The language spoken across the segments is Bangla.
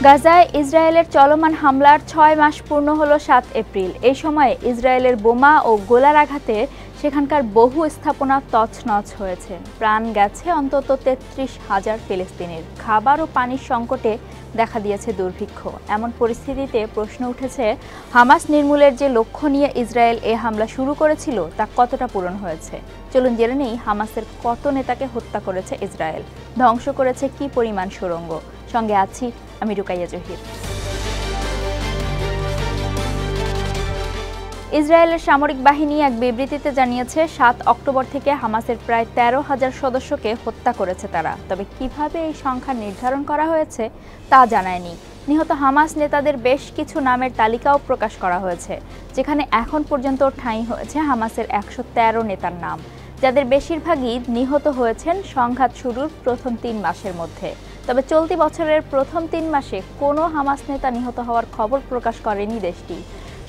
গাজায় ইসরায়েলের চলমান হামলার ৬ মাস পূর্ণ হলো ৭ এপ্রিল। এই সময়ে ইসরায়েলের বোমা ও গোলার আঘাতে সেখানকার বহু স্থাপনা তছনছ হয়েছে। প্রাণ গেছে অন্তত ৩৩,০০০ ফিলিস্তিনির। খাবার ও পানির সংকটে দেখা দিয়েছে দুর্ভিক্ষ। এমন পরিস্থিতিতে প্রশ্ন উঠেছে, হামাস নির্মূলের যে লক্ষ্য নিয়ে ইসরায়েল এ হামলা শুরু করেছিল তা কতটা পূরণ হয়েছে। চলুন জেনে নেই হামাসের কত নেতাকে হত্যা করেছে ইসরায়েল, ধ্বংস করেছে কি পরিমাণ সুড়ঙ্গ। সঙ্গে আছি আমি রুকাইয়া জহির। ইসরায়েলের সামরিক বাহিনী এক বিবৃতিতে জানিয়েছে ৭ অক্টোবর থেকে হামাসের প্রায় ১৩,০০০ সদস্যকে হত্যা করেছে তারা। তবে কিভাবে এই সংখ্যা নির্ধারণ করা হয়েছে তা জানায়নি। নিহত হামাস নেতাদের বেশ কিছু নামের তালিকাও প্রকাশ করা হয়েছে, যেখানে এখন পর্যন্ত ঠাঁই হয়েছে হামাসের ১১৩ নেতার নাম, যাদের বেশিরভাগই নিহত হয়েছেন সংঘাত শুরুর প্রথম ৩ মাসের মধ্যে। তবে চলতি বছরের প্রথম ৩ মাসে কোনো হামাস নেতা নিহত হওয়ার খবর প্রকাশ করেনি দেশটি।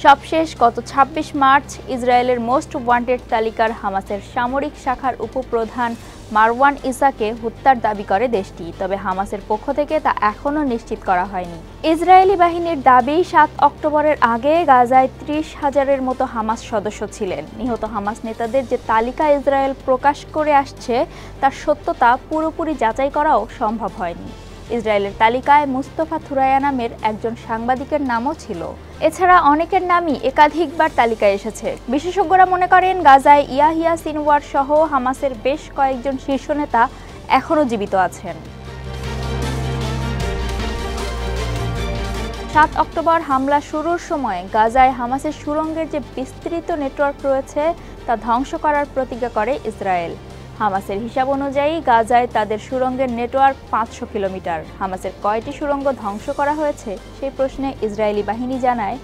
সবশেষ গত ২৬ মার্চ ইসরায়েলের মোস্ট ওয়ান্টেড তালিকার হামাসের সামরিক শাখার উপপ্রধান মারওয়ান ইসাকে হত্যার দাবি করে দেশটি। তবে হামাসের পক্ষ থেকে তা এখনও নিশ্চিত করা হয়নি। ইসরায়েলি বাহিনীর দাবি, ৭ অক্টোবরের আগে গাজায় ৩০,০০০-এর মতো হামাস সদস্য ছিলেন। নিহত হামাস নেতাদের যে তালিকা ইসরায়েল প্রকাশ করে আসছে তার সত্যতা পুরোপুরি যাচাই করাও সম্ভব হয়নি। ইসরায়েলের তালিকায় মুস্তফা থুরাইয়া নামের একজন সাংবাদিকের নামও ছিল। এছাড়া অনেকের নামই একাধিকবার তালিকায় এসেছে। বিশেষজ্ঞরা মনে করেন, গাজায় ইয়াহিয়া সিনওয়ার সহ হামাসের বেশ কয়েকজন শীর্ষ নেতা এখনও জীবিত আছেন। ৭ অক্টোবর হামলা শুরুর সময় গাজায় হামাসের সুড়ঙ্গের যে বিস্তৃত নেটওয়ার্ক রয়েছে তা ধ্বংস করার প্রতিজ্ঞা করে ইসরায়েল। হামাসের হিসাব অনুযায়ী গাজায় তাদের সুড়ঙ্গের নেটওয়ার্ক ৫০০ কিলোমিটার। হামাসের কয়টি সুড়ঙ্গ ধ্বংস করা হয়েছে সেই প্রশ্নে ইসরায়েলি বাহিনী জানায়,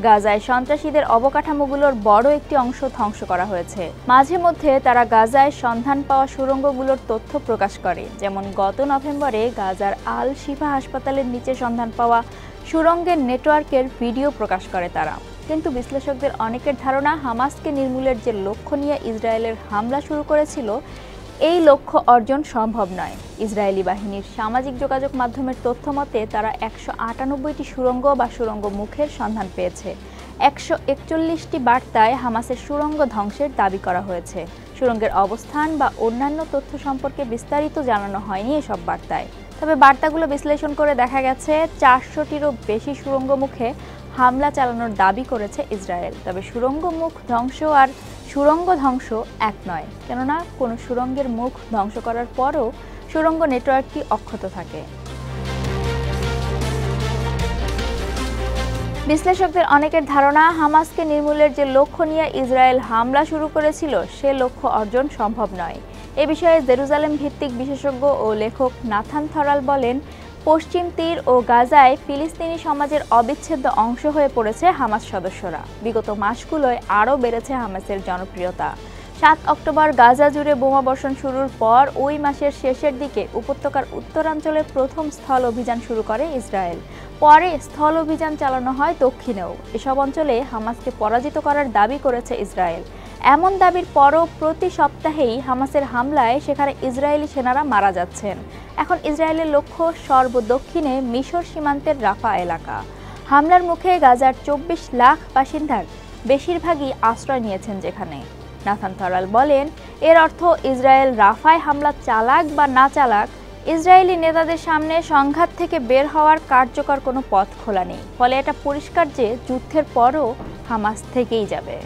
গাজায় সন্ত্রাসীদের অবকাঠামোগুলোর বড় একটি অংশ ধ্বংস করা হয়েছে। মাঝে মধ্যে তারা গাজায় সন্ধান পাওয়া সুড়ঙ্গগুলোর তথ্য প্রকাশ করে, যেমন গত নভেম্বরে গাজার আল শিফা হাসপাতালের নিচে সন্ধান পাওয়া সুড়ঙ্গের নেটওয়ার্কের ভিডিও প্রকাশ করে তারা। কিন্তু বিশ্লেষকদের অনেকের ধারণা, হামাসকে নির্মূলের যে লক্ষ্য নিয়ে ইসরায়েলের হামলা শুরু করেছিল এই লক্ষ্য অর্জন সম্ভব নয়। ইসরায়েলি বাহিনীর সামাজিক যোগাযোগ মাধ্যমের তথ্য মতে তারা ১৯৮টি সুড়ঙ্গ বা সুড়ঙ্গ মুখের সন্ধান পেয়েছে। ১৪১টি বার্তায় হামাসের সুড়ঙ্গ ধ্বংসের দাবি করা হয়েছে। সুড়ঙ্গের অবস্থান বা অন্যান্য তথ্য সম্পর্কে বিস্তারিত জানানো হয়নি এসব বার্তায়। তবে বার্তাগুলো বিশ্লেষণ করে দেখা গেছে ৪০০টিরও বেশি সুড়ঙ্গ মুখে হামলা চালানোর দাবি করেছে ইসরায়েল। তবে সুড়ঙ্গ মুখ ধ্বংস আর সুড়ঙ্গ ধ্বংস এক নয়, কেননা কোনো সুড়ঙ্গের মুখ ধ্বংস করার পরও সুড়ঙ্গ নেটওয়ার্কটি অক্ষত থাকে। বিশ্লেষকদের অনেকের ধারণা, হামাসকে নির্মূলের যে লক্ষ্য নিয়ে ইসরায়েল হামলা শুরু করেছিল সে লক্ষ্য অর্জন সম্ভব নয়। এ বিষয়ে জেরুজালেম ভিত্তিক বিশেষজ্ঞ ও লেখক নাথান থরাল বলেন, পশ্চিম তীর ও গাজায় ফিলিস্তিনি সমাজের অবিচ্ছেদ্য অংশ হয়ে পড়েছে হামাস সদস্যরা। বিগত মাসগুলোয় আরও বেড়েছে হামাসের জনপ্রিয়তা। ৭ অক্টোবর গাজা জুড়ে বোমাবর্ষণ শুরুর পর ওই মাসের শেষের দিকে উপত্যকার উত্তরাঞ্চলে প্রথম স্থল অভিযান শুরু করে ইসরায়েল। পরে স্থল অভিযান চালানো হয় দক্ষিণেও। এসব অঞ্চলে হামাসকে পরাজিত করার দাবি করেছে ইসরায়েল। এমন দাবির পরও প্রতি সপ্তাহেই হামাসের হামলায় সেখানে ইসরায়েলি সেনারা মারা যাচ্ছেন। এখন ইসরায়েলের লক্ষ্য সর্বদক্ষিণে মিশর সীমান্তের রাফা এলাকা। হামলার মুখে গাজার ২৪ লাখ বাসিন্দার বেশিরভাগই আশ্রয় নিয়েছেন যেখানে। নাথান থরাল বলেন, এর অর্থ ইসরায়েল রাফায় হামলা চালাক বা না চালাক, ইসরায়েলি নেতাদের সামনে সংঘাত থেকে বের হওয়ার কার্যকর কোনো পথ খোলা নেই। ফলে এটা পরিষ্কার যে যুদ্ধের পরও হামাস থেকেই যাবে।